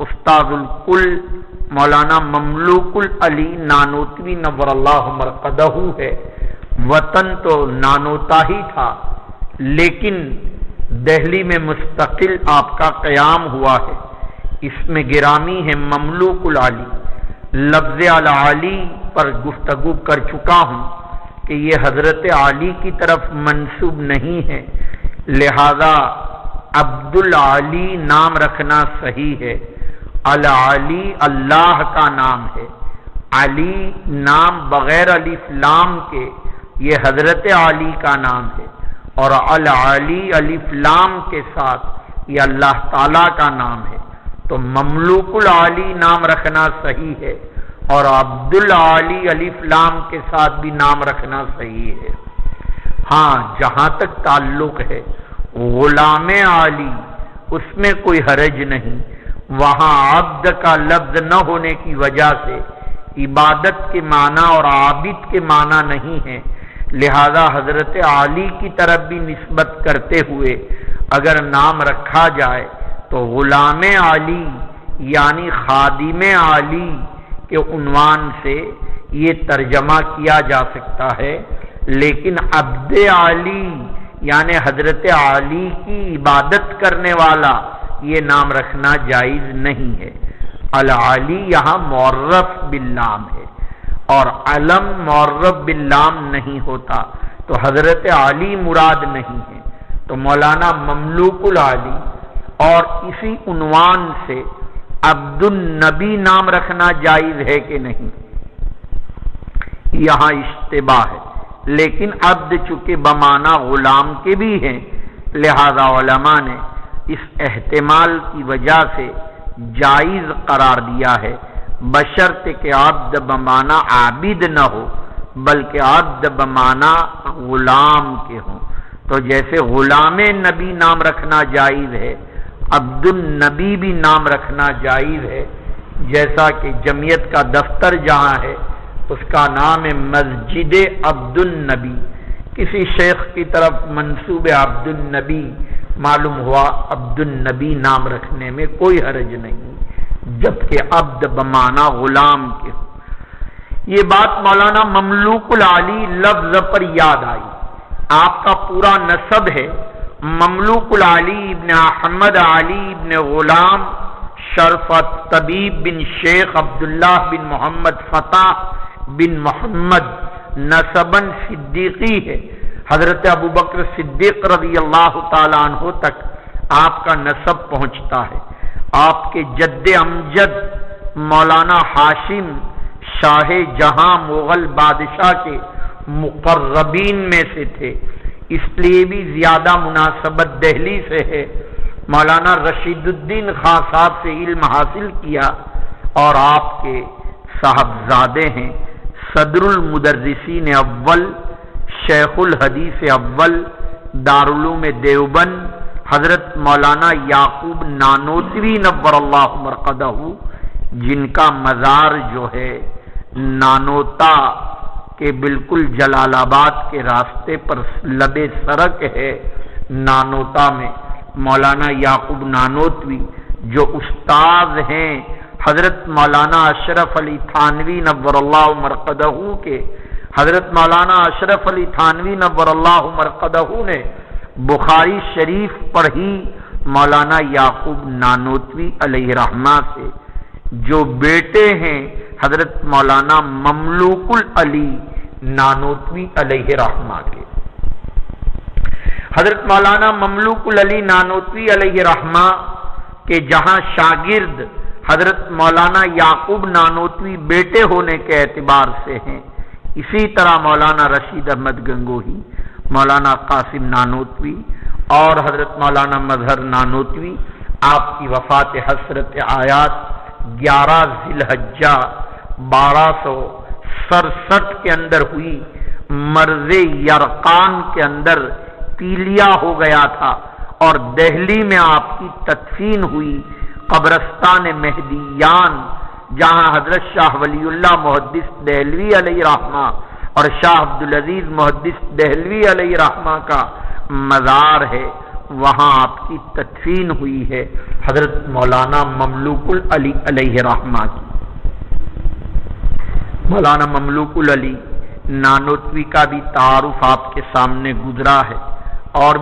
استاد الکل مولانا مملوک العلی نانوتوی نور اللہ مرقدہ ہے۔ وطن تو نانوتا ہی تھا، لیکن دہلی میں مستقل آپ کا قیام ہوا ہے۔ اس میں گرامی ہے مملوک العلی۔ لفظ العلی پر گفتگو کر چکا ہوں کہ یہ حضرت علی کی طرف منسوب نہیں ہے، لہذا عبد العلی نام رکھنا صحیح ہے۔ العلی اللہ کا نام ہے، علی نام بغیر الف لام کے، یہ حضرت علی کا نام ہے، اور العلی الف لام کے ساتھ یہ اللہ تعالی کا نام ہے، تو مملوک العلی نام رکھنا صحیح ہے، اور عبد العلی الف لام کے ساتھ بھی نام رکھنا صحیح ہے۔ ہاں، جہاں تک تعلق ہے غلام علی، اس میں کوئی حرج نہیں، وہاں عبد کا لفظ نہ ہونے کی وجہ سے عبادت کے معنی اور عابد کے معنی نہیں ہے، لہذا حضرت علی کی طرف بھی نسبت کرتے ہوئے اگر نام رکھا جائے تو غلام علی یعنی خادم علی کے عنوان سے یہ ترجمہ کیا جا سکتا ہے، لیکن عبد علی یعنی حضرت علی کی عبادت کرنے والا یہ نام رکھنا جائز نہیں ہے۔ العلی یہاں معرف باللام ہے، اور علم معرف باللام نہیں ہوتا، تو حضرت علی مراد نہیں ہے، تو مولانا مملوک العلی اور اسی عنوان سے عبد النبی نام رکھنا جائز ہے کہ نہیں، یہاں اشتباہ ہے، لیکن عبد چونکہ بمعنی غلام کے بھی ہیں، لہذا علماء نے اس احتمال کی وجہ سے جائز قرار دیا ہے، بشرط کہ عبد بمعنی عابد نہ ہو بلکہ عبد بمعنی غلام کے ہوں، تو جیسے غلام نبی نام رکھنا جائز ہے، عبد النبی بھی نام رکھنا جائز ہے، جیسا کہ جمعیت کا دفتر جہاں ہے اس کا نام ہے مسجد عبد النبی، کسی شیخ کی طرف منسوب عبد النبی، معلوم ہوا عبد النبی نام رکھنے میں کوئی حرج نہیں، جبکہ عبد بمعنی غلام کے ہو۔ یہ بات مولانا مملوک العلی لفظ پر یاد آئی۔ آپ کا پورا نسب ہے مملوک العلی ابن احمد علی ابن غلام شرفت طبیب بن شیخ عبداللہ بن محمد فتح بن محمد، نسباً صدیقی ہے، حضرت ابو بکر صدیق رضی اللہ تعالی عنہ تک آپ کا نسب پہنچتا ہے۔ آپ کے جد امجد مولانا ہاشم شاہ جہاں مغل بادشاہ کے مقربین میں سے تھے، اس لیے بھی زیادہ مناسبت دہلی سے ہے۔ مولانا رشید الدین خان صاحب سے علم حاصل کیا، اور آپ کے صاحبزادے ہیں صدر المدرسین اول، شیخ الحدیث اول، دارالعلوم دیوبند حضرت مولانا یعقوب نانوتوی نور اللہ مرقدہ، جن کا مزار جو ہے نانوتا کے بالکل جلال آباد کے راستے پر لب سڑک ہے۔ نانوتا میں مولانا یعقوب نانوتوی جو استاد ہیں حضرت مولانا اشرف علی تھانوی نور اللہ مرقدہ کے، حضرت مولانا اشرف علی تھانوی نور اللہ مرقدہ نے بخاری شریف پڑھی مولانا یعقوب نانوتوی علیہ رحمہ سے، جو بیٹے ہیں حضرت مولانا مملوک العلی نانوتوی علیہ رحمہ کے۔ حضرت مولانا مملوک العلی نانوتوی علیہ رحمہ کے جہاں شاگرد حضرت مولانا یعقوب نانوتوی بیٹے ہونے کے اعتبار سے ہیں، اسی طرح مولانا رشید احمد گنگوہی، مولانا قاسم نانوتوی اور حضرت مولانا مظہر نانوتوی، آپ کی وفات حسرت آیات 11 ذی الحجہ 1267 کے اندر ہوئی، مرض یرقان کے اندر پیلیا ہو گیا تھا، اور دہلی میں آپ کی تدفین ہوئی قبرستان مہدیان، جہاں حضرت شاہ ولی اللہ محدث دہلوی علیہ رحمہ اور شاہ عبدالعزیز محدث دہلوی علیہ رحمہ کا مزار ہے، وہاں آپ کی تدفین ہوئی ہے حضرت مولانا مملوک العلی علیہ رحمہ کی۔ مولانا مملوک العلی نانوتوی کا بھی تعارف آپ کے سامنے گزرا ہے، اور بھی